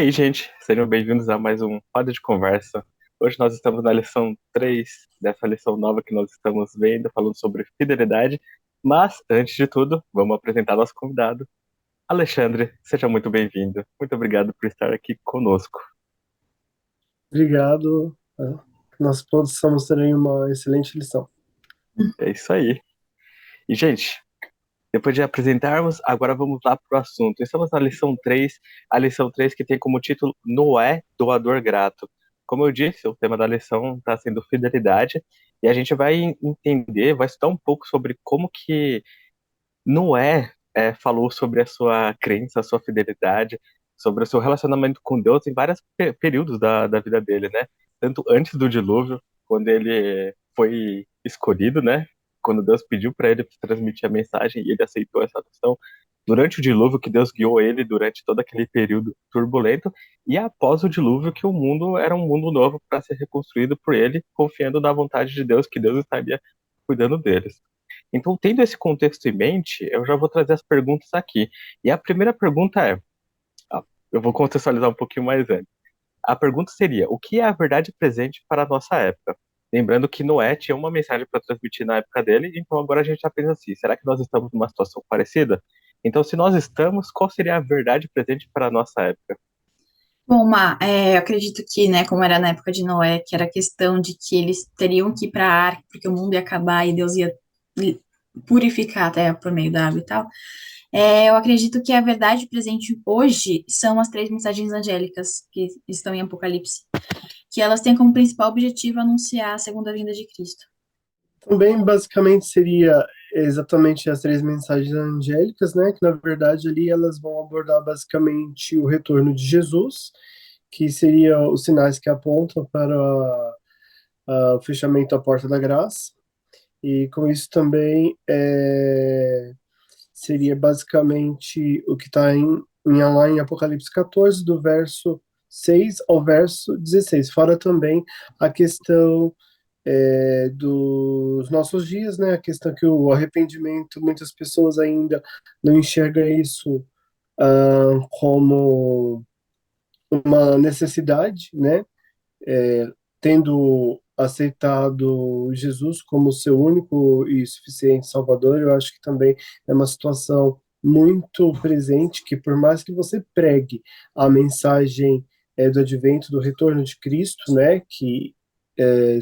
aí, gente, sejam bem-vindos a mais um Roda de Conversa. Hoje nós estamos na lição 3 dessa lição nova que nós estamos vendo, falando sobre fidelidade. Mas, antes de tudo, vamos apresentar nosso convidado. Alexandre, seja muito bem-vindo. Muito obrigado por estar aqui conosco. Obrigado. Nós possamos ter aí uma excelente lição. É isso aí. E, gente, depois de apresentarmos, agora vamos lá para o assunto. Estamos na lição 3, a lição 3 que tem como título Noé, doador grato. Como eu disse, o tema da lição está sendo fidelidade, e a gente vai entender, vai estudar um pouco sobre como que Noé falou sobre a sua crença, a sua fidelidade, sobre o seu relacionamento com Deus em vários períodos da vida dele, né? Tanto antes do dilúvio, quando ele foi escolhido, né? Quando Deus pediu para ele transmitir a mensagem e ele aceitou essa missão. Durante o dilúvio, que Deus guiou ele durante todo aquele período turbulento, e após o dilúvio, que o mundo era um mundo novo para ser reconstruído por ele, confiando na vontade de Deus, que Deus estaria cuidando deles. Então, tendo esse contexto em mente, eu já vou trazer as perguntas aqui. E a primeira pergunta é, eu vou contextualizar um pouquinho mais antes. A pergunta seria, o que é a verdade presente para a nossa época? Lembrando que Noé tinha uma mensagem para transmitir na época dele, então agora a gente já pensa assim, será que nós estamos numa situação parecida? Então, se nós estamos, qual seria a verdade presente para a nossa época? Bom, eu acredito que, né, como era na época de Noé, que era a questão de que eles teriam que ir para a arca, porque o mundo ia acabar e Deus ia purificar a terra por meio da água e tal. Eu acredito que a verdade presente hoje são as três mensagens angélicas que estão em Apocalipse, que elas têm como principal objetivo anunciar a segunda vinda de Cristo. Também, basicamente, seria exatamente as três mensagens angélicas, né? Que, na verdade, ali elas vão abordar basicamente o retorno de Jesus, que seria os sinais que apontam para o fechamento da porta da graça. E com isso também seria basicamente o que está lá em Apocalipse 14, do verso 6 ao verso 16. Fora também a questão dos nossos dias, né? A questão que o arrependimento, muitas pessoas ainda não enxergam isso como uma necessidade, né? Tendo aceitado Jesus como seu único e suficiente Salvador, eu acho que também é uma situação muito presente, que por mais que você pregue a mensagem do advento, do retorno de Cristo, né, que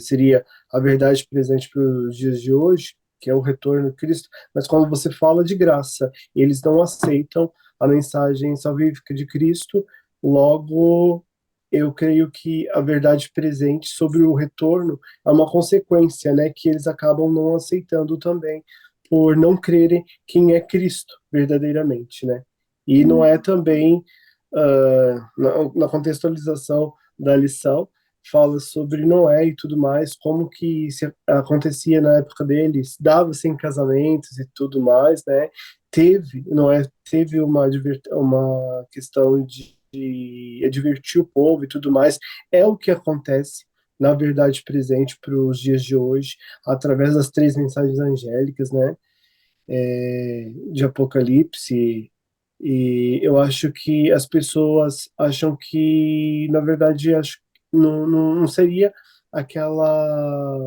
seria a verdade presente para os dias de hoje, que é o retorno de Cristo, mas quando você fala de graça, eles não aceitam a mensagem salvífica de Cristo, logo eu creio que a verdade presente sobre o retorno é uma consequência, né, que eles acabam não aceitando também, por não crerem quem é Cristo verdadeiramente, né? E não é também, na contextualização da lição, fala sobre Noé e tudo mais, como que se acontecia na época deles, dava-se em casamentos e tudo mais, né? Noé teve uma questão de advertir o povo e tudo mais, é o que acontece, na verdade, presente para os dias de hoje, através das três mensagens angélicas, né, de Apocalipse. E eu acho que as pessoas acham que, na verdade, acho, não seria aquela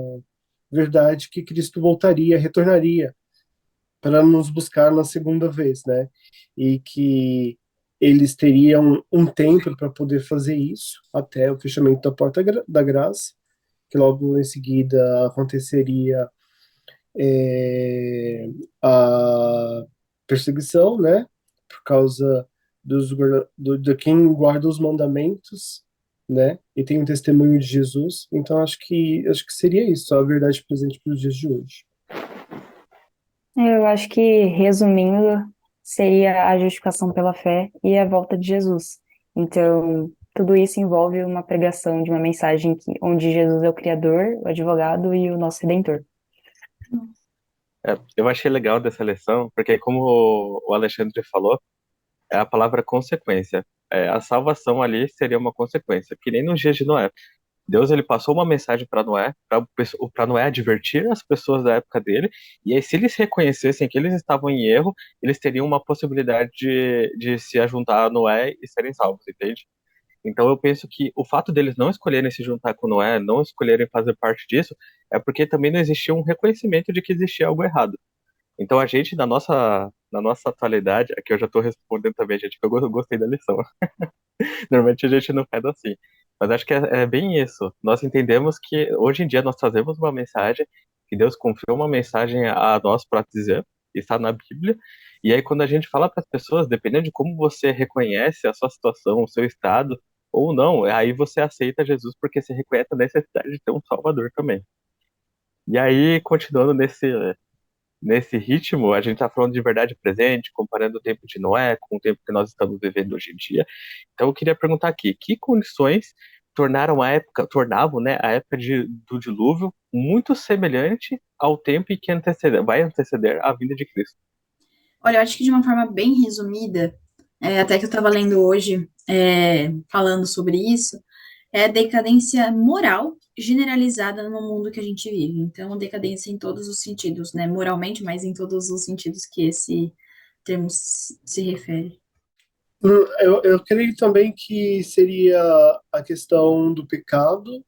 verdade que Cristo voltaria, retornaria para nos buscar na segunda vez, né? E que eles teriam um tempo para poder fazer isso, até o fechamento da porta da graça, que logo em seguida aconteceria a perseguição, né? Por causa de quem guarda os mandamentos, né? E tem um testemunho de Jesus. Então acho que seria isso, a verdade presente para os dias de hoje. Eu acho que, resumindo, seria a justificação pela fé e a volta de Jesus. Então, tudo isso envolve uma pregação de uma mensagem onde Jesus é o Criador, o advogado e o nosso Redentor. Eu achei legal dessa lição, porque como o Alexandre falou, é a palavra consequência. A salvação ali seria uma consequência, que nem nos dias de Noé. Deus ele passou uma mensagem para Noé, para Noé advertir as pessoas da época dele, e aí se eles reconhecessem que eles estavam em erro, eles teriam uma possibilidade de se ajuntar a Noé e serem salvos, entende? Então eu penso que o fato deles não escolherem se juntar com Noé, não escolherem fazer parte disso, é porque também não existia um reconhecimento de que existia algo errado. Então a gente, na nossa atualidade, aqui eu já estou respondendo também, gente, que eu gostei da lição. Normalmente a gente não faz assim. Mas acho que é bem isso. Nós entendemos que hoje em dia nós trazemos uma mensagem, que Deus confiou uma mensagem a nós para dizer, que está na Bíblia. E aí quando a gente fala para as pessoas, dependendo de como você reconhece a sua situação, o seu estado, ou não, aí você aceita Jesus porque você reconhece a necessidade de ter um Salvador também. E aí, continuando nesse ritmo, a gente está falando de verdade presente, comparando o tempo de Noé com o tempo que nós estamos vivendo hoje em dia. Então eu queria perguntar aqui, que condições tornavam, né, a época do dilúvio muito semelhante ao tempo em que vai anteceder a vinda de Cristo? Olha, eu acho que de uma forma bem resumida, até que eu estava lendo hoje, falando sobre isso, é a decadência moral generalizada no mundo que a gente vive. Então, decadência em todos os sentidos, né? Moralmente, mas em todos os sentidos que esse termo se refere. Eu creio também que seria a questão do pecado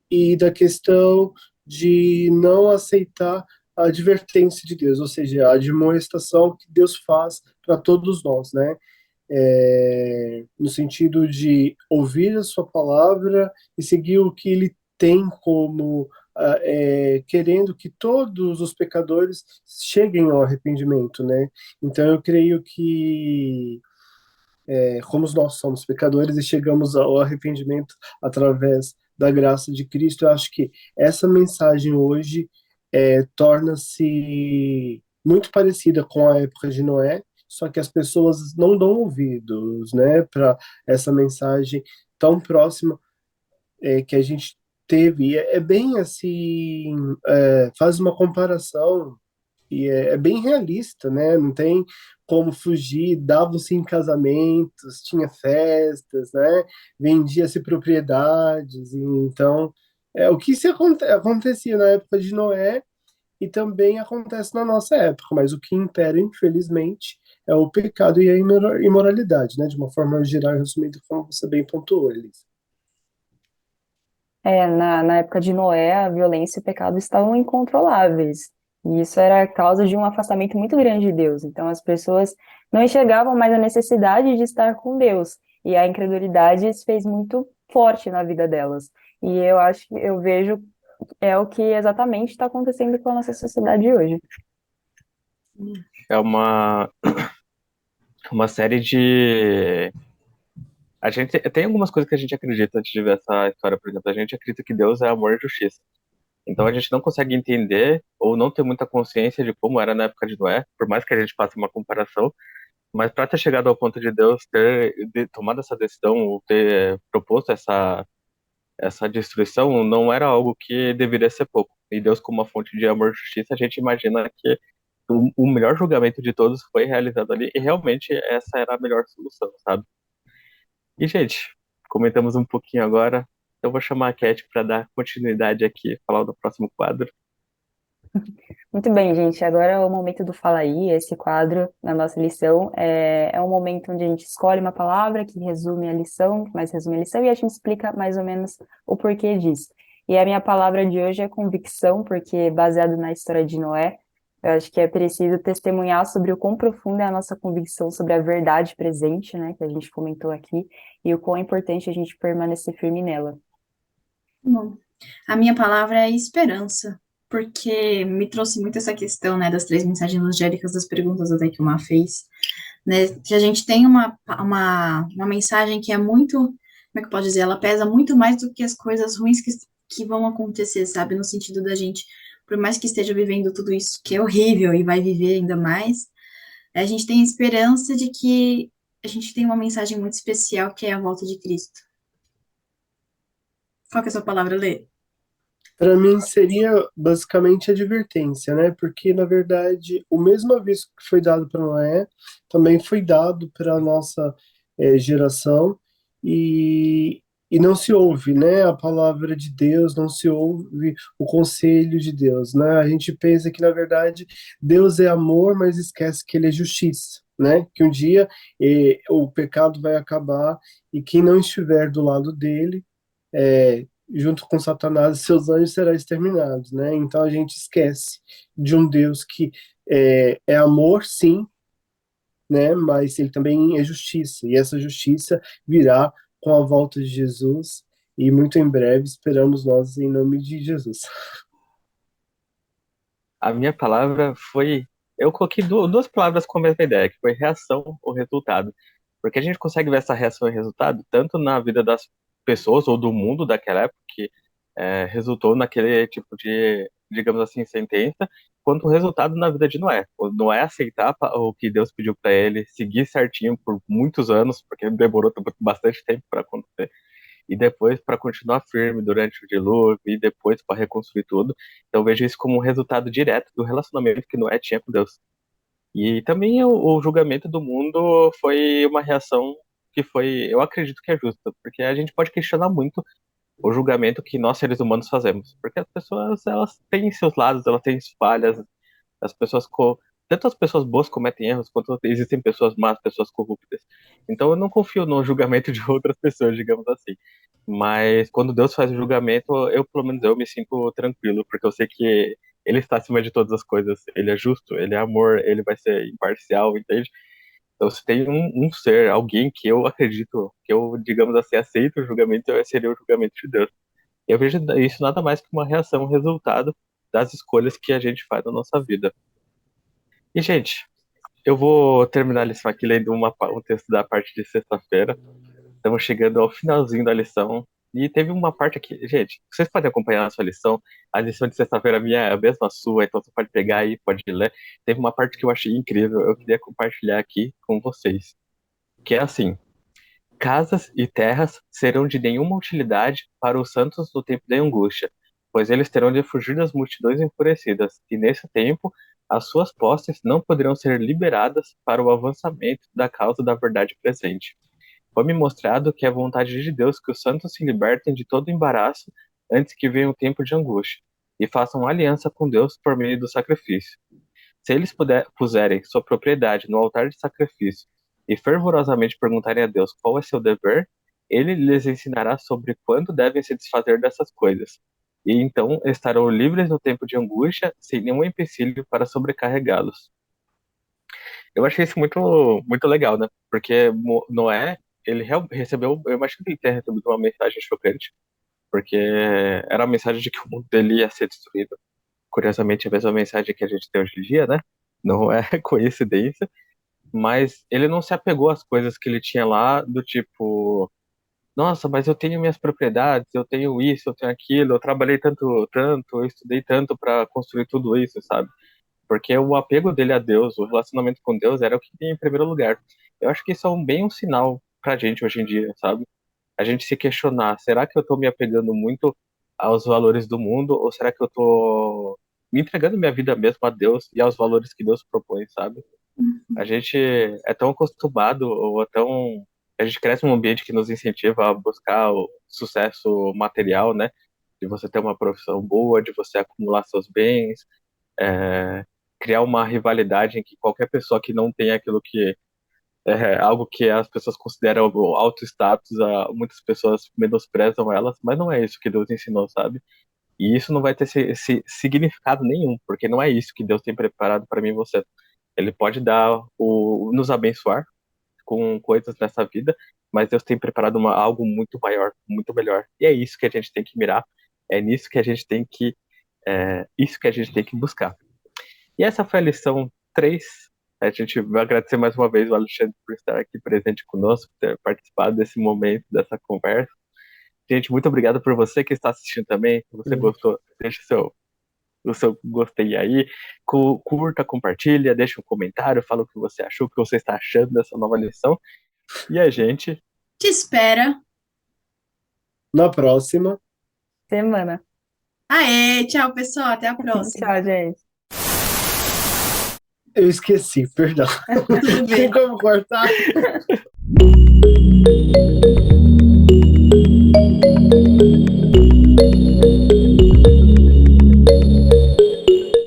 e da questão de não aceitar a advertência de Deus, ou seja, a admoestação que Deus faz para todos nós, né? No sentido de ouvir a sua palavra e seguir o que ele tem como querendo que todos os pecadores cheguem ao arrependimento, né? Então eu creio que como nós somos pecadores e chegamos ao arrependimento através da graça de Cristo, eu acho que essa mensagem hoje torna-se muito parecida com a época de Noé, só que as pessoas não dão ouvidos, né, para essa mensagem tão próxima que a gente teve. E é bem assim, faz uma comparação e é bem realista, né? Não tem como fugir, davam-se em casamentos, tinha festas, né? Vendia-se propriedades, e então o que acontecia na época de Noé e também acontece na nossa época, mas o que impera, infelizmente, é o pecado e a imoralidade, né? De uma forma geral e resumida, como você bem pontuou, Elisa. Na época de Noé, a violência e o pecado estavam incontroláveis. E isso era a causa de um afastamento muito grande de Deus. Então, as pessoas não enxergavam mais a necessidade de estar com Deus. E a incredulidade se fez muito forte na vida delas. E eu acho que eu vejo é o que exatamente está acontecendo com a nossa sociedade hoje. É uma série de. A gente tem algumas coisas que a gente acredita antes de ver essa história, por exemplo, a gente acredita que Deus é amor e justiça. Então a gente não consegue entender ou não ter muita consciência de como era na época de Noé, por mais que a gente faça uma comparação, mas para ter chegado ao ponto de Deus ter tomado essa decisão ou ter proposto essa destruição, não era algo que deveria ser pouco. E Deus, como uma fonte de amor e justiça, a gente imagina que o melhor julgamento de todos foi realizado ali, e realmente essa era a melhor solução, sabe? E, gente, comentamos um pouquinho agora. Eu vou chamar a Cat para dar continuidade aqui, falar do próximo quadro. Muito bem, gente. Agora é o momento do Fala Aí. Esse quadro na nossa lição é um momento onde a gente escolhe uma palavra que resume a lição, que mais resume a lição, e a gente explica mais ou menos o porquê disso. E a minha palavra de hoje é convicção, porque baseado na história de Noé, eu acho que é preciso testemunhar sobre o quão profunda é a nossa convicção sobre a verdade presente, né, que a gente comentou aqui, e o quão é importante a gente permanecer firme nela. Bom, a minha palavra é esperança, porque me trouxe muito essa questão, né, das três mensagens angélicas, das perguntas até que o Má fez, né, que a gente tem uma mensagem que é muito, como é que eu posso dizer, ela pesa muito mais do que as coisas ruins que vão acontecer, sabe, no sentido da gente, por mais que esteja vivendo tudo isso que é horrível e vai viver ainda mais, a gente tem a esperança de que a gente tem uma mensagem muito especial, que é a volta de Cristo. Qual que é a sua palavra, Lê? Para mim seria basicamente advertência, né? Porque na verdade o mesmo aviso que foi dado para Noé também foi dado para a nossa geração e não se ouve, né? A palavra de Deus, não se ouve o conselho de Deus, né? A gente pensa que na verdade Deus é amor, mas esquece que Ele é justiça, né? Que um dia o pecado vai acabar e quem não estiver do lado dele, junto com Satanás e seus anjos, será exterminado, né? Então a gente esquece de um Deus que é amor, sim, né? Mas ele também é justiça, e essa justiça virá com a volta de Jesus, e muito em breve esperamos nós em nome de Jesus. A minha palavra foi. Eu coloquei duas palavras com a mesma ideia, que foi reação ou resultado. Porque a gente consegue ver essa reação e resultado tanto na vida das pessoas ou do mundo daquela época, que resultou naquele tipo de, digamos assim, sentença, quanto o resultado na vida de Noé. O Noé aceitar o que Deus pediu para ele, seguir certinho por muitos anos, porque demorou bastante tempo para acontecer, e depois para continuar firme durante o dilúvio, e depois para reconstruir tudo. Então eu vejo isso como um resultado direto do relacionamento que Noé tinha com Deus. E também o julgamento do mundo foi uma reação que foi, eu acredito que é justa, porque a gente pode questionar muito o julgamento que nós seres humanos fazemos, porque as pessoas, elas têm seus lados, elas têm falhas, as pessoas tanto as pessoas boas cometem erros, quanto existem pessoas más, pessoas corruptas. Então eu não confio no julgamento de outras pessoas, digamos assim. Mas quando Deus faz o julgamento, pelo menos eu me sinto tranquilo, porque eu sei que ele está acima de todas as coisas. Ele é justo, ele é amor, ele vai ser imparcial, entende? Então, se tem um ser, alguém que eu acredito, que eu, digamos assim, aceito o julgamento, seria o julgamento de Deus. Eu vejo isso nada mais que uma reação, um resultado das escolhas que a gente faz na nossa vida. E, gente, eu vou terminar a lição aqui lendo um texto da parte de sexta-feira. Estamos chegando ao finalzinho da lição. E teve uma parte aqui, gente, vocês podem acompanhar a sua lição. A lição de sexta-feira minha é a mesma sua, então você pode pegar aí, pode ler. Teve uma parte que eu achei incrível, eu queria compartilhar aqui com vocês. Que é assim: casas e terras serão de nenhuma utilidade para os santos no tempo da angústia, pois eles terão de fugir das multidões enfurecidas, e nesse tempo as suas posses não poderão ser liberadas para o avançamento da causa da verdade presente. Foi-me mostrado que é vontade de Deus que os santos se libertem de todo embaraço antes que venha o tempo de angústia, e façam aliança com Deus por meio do sacrifício. Se eles puserem sua propriedade no altar de sacrifício e fervorosamente perguntarem a Deus qual é seu dever, ele lhes ensinará sobre quando devem se desfazer dessas coisas. E então estarão livres no tempo de angústia, sem nenhum empecilho para sobrecarregá-los. Eu achei isso muito, muito legal, né? Porque Noé, ele recebeu, eu imagino que ele tenha recebido uma mensagem chocante, porque era a mensagem de que o mundo dele ia ser destruído. Curiosamente, a mesma mensagem que a gente tem hoje em dia, né? Não é coincidência, mas ele não se apegou às coisas que ele tinha lá, do tipo, nossa, mas eu tenho minhas propriedades, eu tenho isso, eu tenho aquilo, eu trabalhei tanto, tanto, eu estudei tanto para construir tudo isso, sabe? Porque o apego dele a Deus, o relacionamento com Deus era o que tinha em primeiro lugar. Eu acho que isso é bem um sinal pra gente hoje em dia, sabe? A gente se questionar, será que eu tô me apegando muito aos valores do mundo, ou será que eu tô me entregando minha vida mesmo a Deus e aos valores que Deus propõe, sabe? A gente é tão acostumado, ou é tão... A gente cresce num ambiente que nos incentiva a buscar o sucesso material, né? De você ter uma profissão boa, de você acumular seus bens, criar uma rivalidade em que qualquer pessoa que não tem aquilo que algo que as pessoas consideram alto status, muitas pessoas menosprezam elas, mas não é isso que Deus ensinou, sabe? E isso não vai ter esse significado nenhum, porque não é isso que Deus tem preparado para mim e você. Ele pode nos abençoar com coisas nessa vida, mas Deus tem preparado algo muito maior, muito melhor. E é isso que a gente tem que mirar, é nisso que a gente tem que, isso que a gente tem que buscar. E essa foi a lição 3. A gente vai agradecer mais uma vez o Alexandre por estar aqui presente conosco, por ter participado desse momento, dessa conversa. Gente, muito obrigado por você que está assistindo também. Se você gostou, deixa o seu gostei aí, curta, compartilha, deixa um comentário, fala o que você achou, o que você está achando dessa nova lição. E a gente Te espera. Na próxima semana. Aê, tchau, pessoal. Até a próxima. Tchau, gente. eu esqueci, perdão. Tudo bem. Tem como cortar?